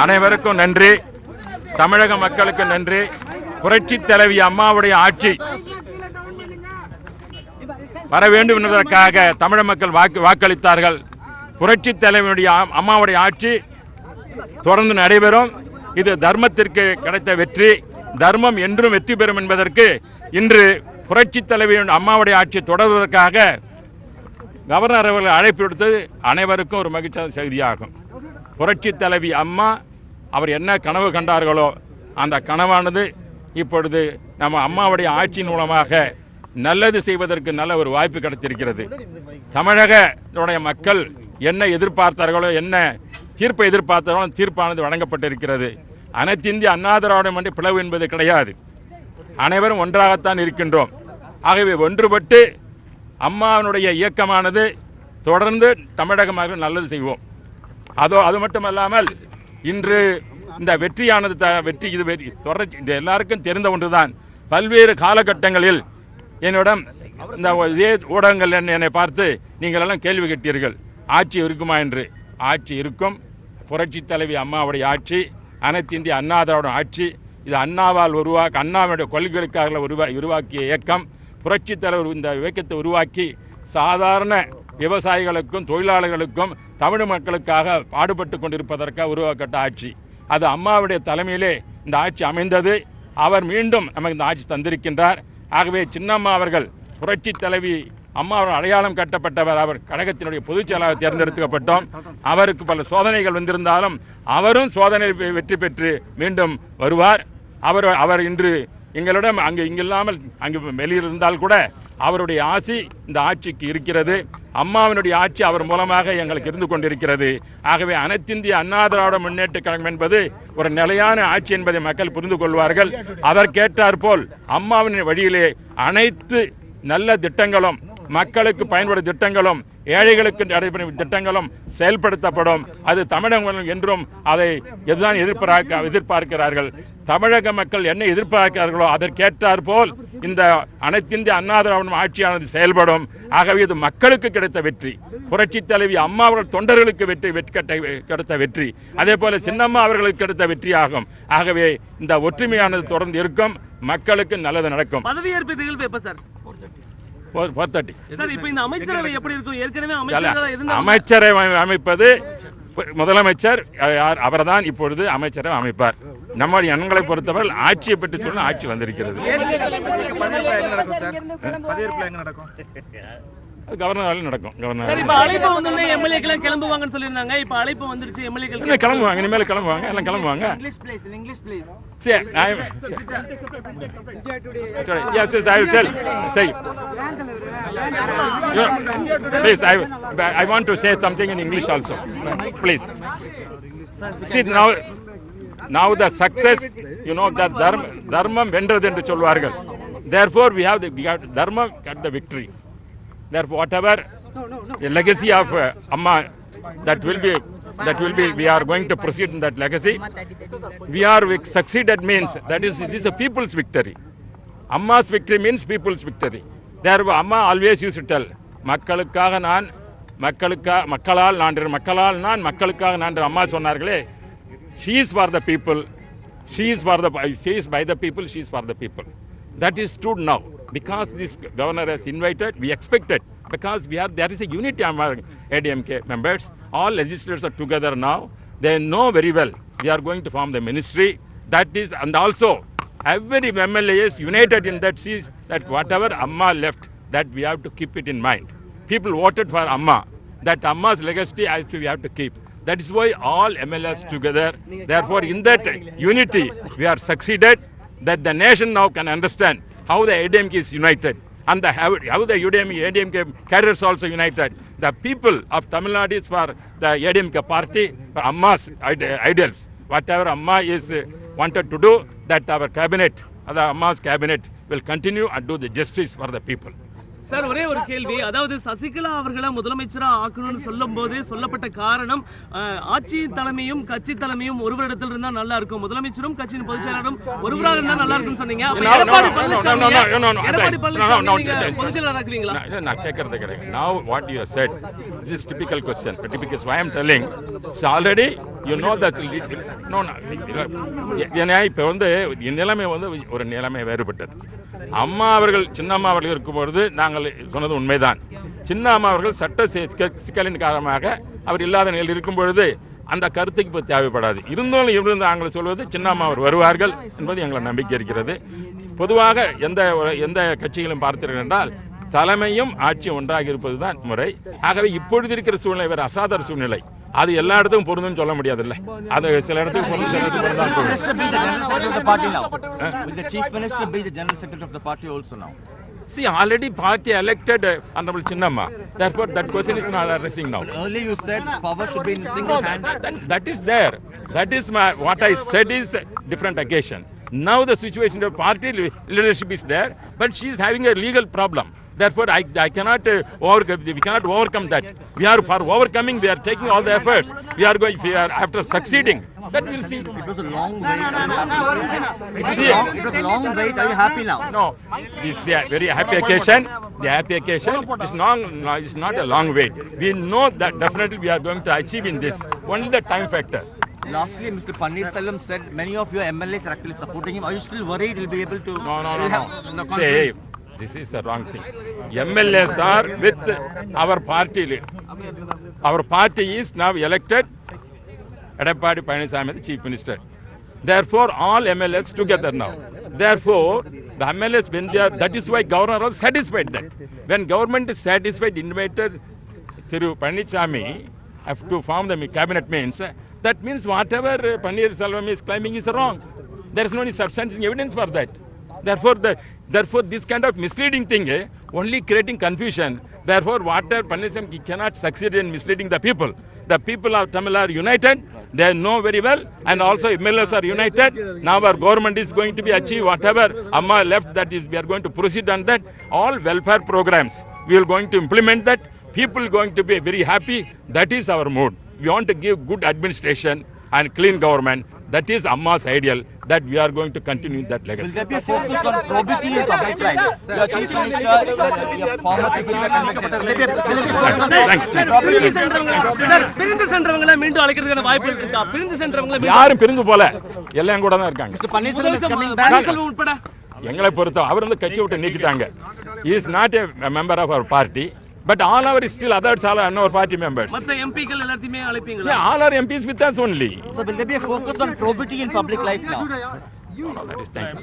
அனைவருக்கும் நன்றி. தமிழக மக்களுக்கு நன்றி. புரட்சி தலைவி அம்மாவுடைய ஆட்சி வர வேண்டும் என்பதற்காக தமிழக மக்கள் வாக்களித்தார்கள். புரட்சி தலைவியுடைய அம்மாவுடைய ஆட்சி தொடர்ந்து நடைபெறும். இது தர்மத்திற்கு கிடைத்த வெற்றி. தர்மம் என்றும் வெற்றி பெறும் என்பதற்கு இன்று புரட்சி தலைவியின் அம்மாவுடைய ஆட்சி தொடர்வதற்காக கவர்னர் அவர்கள் அழைப்பு விடுத்தது அனைவருக்கும் ஒரு மகிழ்ச்சியான செய்தியாகும். புரட்சி தலைவி அம்மா அவர் என்ன கனவு கண்டார்களோ அந்த கனவானது இப்பொழுது நம்ம அம்மாவுடைய ஆட்சியின் மூலமாக நல்லது செய்வதற்கு நல்ல ஒரு வாய்ப்பு கிடைத்திருக்கிறது. தமிழகத்துடைய மக்கள் என்ன எதிர்பார்த்தார்களோ, என்ன தீர்ப்பை எதிர்பார்த்தார்களோ தீர்ப்பானது வழங்கப்பட்டிருக்கிறது. அனைத்து இந்திய அண்ணா திராவிட முன்னேற்ற பிளவு என்பது கிடையாது. அனைவரும் ஒன்றாகத்தான் இருக்கின்றோம். ஆகவே ஒன்றுபட்டு அம்மாவினுடைய இயக்கமானது தொடர்ந்து தமிழக மக்கள் நல்லது செய்வோம். அது மட்டுமல்லாமல் இன்று இந்த வெற்றியானது தொடர்ச்சி இது எல்லாருக்கும் தெரிந்த ஒன்றுதான். பல்வேறு காலகட்டங்களில் என்னிடம் இந்த இதே ஊடகங்கள் என்னை பார்த்து நீங்கள் எல்லாம் கேள்வி கேட்டீர்கள், ஆட்சி இருக்குமா என்று. ஆட்சி இருக்கும். புரட்சி தலைவி அம்மாவுடைய ஆட்சி, அனைத்து இந்திய அண்ணா திராவிட ஆட்சி. இது அண்ணாவால் அண்ணாவுடைய கொள்கைகளுக்காக உருவாக்கிய இயக்கம். புரட்சி தலைவர் இந்த இயக்கத்தை உருவாக்கி சாதாரண விவசாயிகளுக்கும் தொழிலாளர்களுக்கும் தமிழ் மக்களுக்காக பாடுபட்டு கொண்டிருப்பதற்காக உருவாக்கப்பட்ட ஆட்சி. அது அம்மாவுடைய தலைமையிலே இந்த ஆட்சி அமைந்தது. அவர் மீண்டும் நமக்கு இந்த ஆட்சி தந்திருக்கின்றார். ஆகவே சின்னம்மா அவர்கள் புரட்சி தலைவி அம்மா அவர்கள் அடையாளம் கட்டப்பட்டவர். அவர் கழகத்தினுடைய பொதுச் செயலாளர் தேர்ந்தெடுக்கப்பட்டோம். அவருக்கு பல சோதனைகள் வந்திருந்தாலும் அவரும் சோதனை வெற்றி பெற்று மீண்டும் வருவார். அவர் இன்று எங்களிடம் இங்கில்லாமல் அங்கு வெளியில் இருந்தால் கூட அவருடைய ஆட்சி இந்த ஆட்சிக்கு இருக்கிறது. அம்மாவினுடைய ஆட்சி அவர் மூலமாக எங்களுக்கு இருந்து கொண்டிருக்கிறது. ஆகவே அனைத்திந்திய அண்ணா திராவிட முன்னேற்ற கழகம் என்பது ஒரு நிலையான ஆட்சி என்பதை மக்கள் புரிந்து கொள்வார்கள். அதற்கேற்றாற்போல் அம்மாவின் வழியிலே அனைத்து நல்ல திட்டங்களும், மக்களுக்கு பயன்படும் திட்டங்களும், ஏழைகளுக்கு நடைபெறும் திட்டங்களும் செயல்படுத்தப்படும். அது தமிழகம் என்றும் அதை எதுதான் எதிர்பார்க்கிறார்கள். தமிழக மக்கள் என்ன எதிர்பார்க்கிறார்களோ அதற்கேற்றார் போல் இந்த அனைத்திந்திய அண்ணா திராவிட ஆட்சியானது செயல்படும். ஆகவே இது மக்களுக்கு கிடைத்த வெற்றி. புரட்சி தலைவி அம்மா அவர்கள் தொண்டர்களுக்கு கிடைத்த வெற்றி. அதே போல சின்னம்மா அவர்களுக்கு கிடைத்த வெற்றி ஆகும். ஆகவே இந்த ஒற்றுமையானது தொடர்ந்து இருக்கும். மக்களுக்கு நல்லது நடக்கும். பதவியேற்பு நிகழ்வு எப்ப சார்? 4:30. அமைச்சரவை அமைப்பது முதலமைச்சர் அவர்தான் இப்பொழுது அமைச்சரை அமைப்பார். நம்ம எண்களை பொறுத்தவரை ஆட்சியை பற்றி சொல்ல ஆட்சி வந்திருக்கிறது. கவர்னர் நடக்கும். கிளம்புவாங்க. இனிமேல் கிளம்புவாங்க. எல்லாம் கிளம்புவாங்க. Yes, I will tell. Say. Please, I want to say something in English also. Please. See, now the success, that dharmam vendradhu endru solvaargal. Therefore, we have dharma got the victory. Therefore, whatever the legacy of Amma, that will be, we are going to proceed in that legacy. We succeeded means this is a people's victory. Amma's victory means people's victory. Therefore, Amma always used to tell, மக்களால் நான் மக்களுக்காக நான் அம்மா சொன்னார்களே, she is for the people, she is by the people, she is for the people. That is true now. Because this governor has invited, we expected, because there is a unity among ADMK members. All legislators are together now. They know very well we are going to form the ministry. That is, and also every MLA is united in that sees that whatever Amma left, that we have to keep it in mind. People voted for Amma. That Amma's legacy actually we have to keep. That is why all MLAs together. Therefore, in that unity, we are succeeded. That the nation now can understand how the ADMK is united, and how the ADMK carriers also united. The people of Tamil Nadu is for the ADMK party, for Amma's ideals. Whatever Amma is wanted to do, that our cabinet, the Amma's cabinet will continue and do the justice for the people. Sir ஒரே ஒரு கேள்வி, அதாவது சசிகலா அவர்களை முதலமைச்சரா ஆக்கணும்னு சொல்லும்போது சொல்லப்பட்ட காரணம் ஆட்சி தலைமையும் கட்சி தலைமையும் ஒருவரிடத்தில் இருந்தா நல்லா இருக்கும், முதலமைச்சரும் கட்சியின் பொதுச் செயலாளரும் ஒருவராக இருந்தா நல்லா இருக்கும்னு சொன்னீங்க. அப்ப எடப்பாடி பழனிசாமி பொதுச் செயலாளர் ஆக்குவீங்களா? நான் கேட்கறது கிடையாது. Now what you have said, this is typical question. Typical, so I am telling, so already you know that ஏன்னா இப்போ வந்து நிலைமை வந்து ஒரு நிலைமை வேறுபட்டது. அம்மா அவர்கள் சின்னம்மா அவர்கள் இருக்கும்பொழுது நாங்கள் சொன்னது உண்மைதான். சின்னம்மா அவர்கள் சட்ட சிக்கலின் காரணமாக அவர் இல்லாத நிலையில் இருக்கும் பொழுது அந்த கருத்துக்கு இப்போ தேவைப்படாது. இருந்தாலும் இருந்து நாங்கள் சொல்வது சின்னம்மா அவர் வருவார்கள் என்பது எங்களை நம்பிக்கை இருக்கிறது. பொதுவாக எந்த கட்சிகளும் பார்த்தீர்கள் என்றால் தலைமையும் ஆட்சியும் ஒன்றாக இருப்பது தான் முறை. ஆகவே இப்பொழுது இருக்கிற சூழ்நிலை வேறு அசாதாரண சூழ்நிலை. அது எல்லா இடத்துக்கும் பொருந்துன்னு சொல்ல முடியாதுல்ல. அது சில இடத்துக்கு பொருந்தும், சில இடத்துக்கு பொருந்தாது. See, already party elected Honorable Chinnamma. Therefore, that question is not addressing now. Earlier you said power should be in single hand. That is there. That is what I said is different occasion. Now the situation of party leadership is there, but she is having a legal problem. Therefore, I cannot we cannot overcome that. We are for overcoming. We are taking all the efforts. We are going. We are after succeeding. That we'll see. It was a long wait. It was a long wait. Are you happy now? No, this is a very happy occasion. The happy occasion is not a long wait. We know that definitely we are going to achieve in this. Only the time factor. Lastly, Mr. Pannirselvam said many of your MLAs are actually supporting him. Are you still worried he'll be able to? No. Say, this is the wrong thing. MLAs are with our party. Our party is now elected Edappadi Palaniswamy the Chief Minister. Therefore, all MLAs together now. Therefore, the MLAs when they are, that is why governor is satisfied that. When government is satisfied, invited Thiru Palaniswamy have to form the cabinet means, that means whatever Pannirselvam is claiming is wrong. There is no any substantial evidence for that. Therefore, this kind of misleading thing, only creating confusion. Therefore, whatever Pannirselvam cannot succeed in misleading the people. The people of Tamil are united. They know very well, and also MLAs are united. Now our government is going to be achieve whatever Amma left. That is, we are going to proceed on that. All welfare programs we are going to implement that. People going to be very happy. That is our mood. We want to give good administration and clean government. That is Amma's ideal. That we are going to continue that legacy. Will there be a focus on probity in public life? Your Chief Minister, your former Chief Minister, பிரிந்து சென்றவங்களை மீண்டும் அழைக்கிறதுக்கான வாய்ப்பு இருக்கா? பிரிந்து சென்றவங்களை யாரும் பிரிந்து போல, எல்லாம் கூட தான் இருக்காங்க. Mr. Pannirselvam is coming back. உட்பட எங்களை பொறுத்த அவர் வந்து கட்சி விட்டு நீக்கிட்டாங்க. He is not a member of our party, but all our still others are our party members. மற்ற எம்பிக்கள் எல்லாத்தையுமே அழைப்பீங்களா? Yeah, all our MPs with us only. So will there be a focus on probity in public life now? No, that is thank you.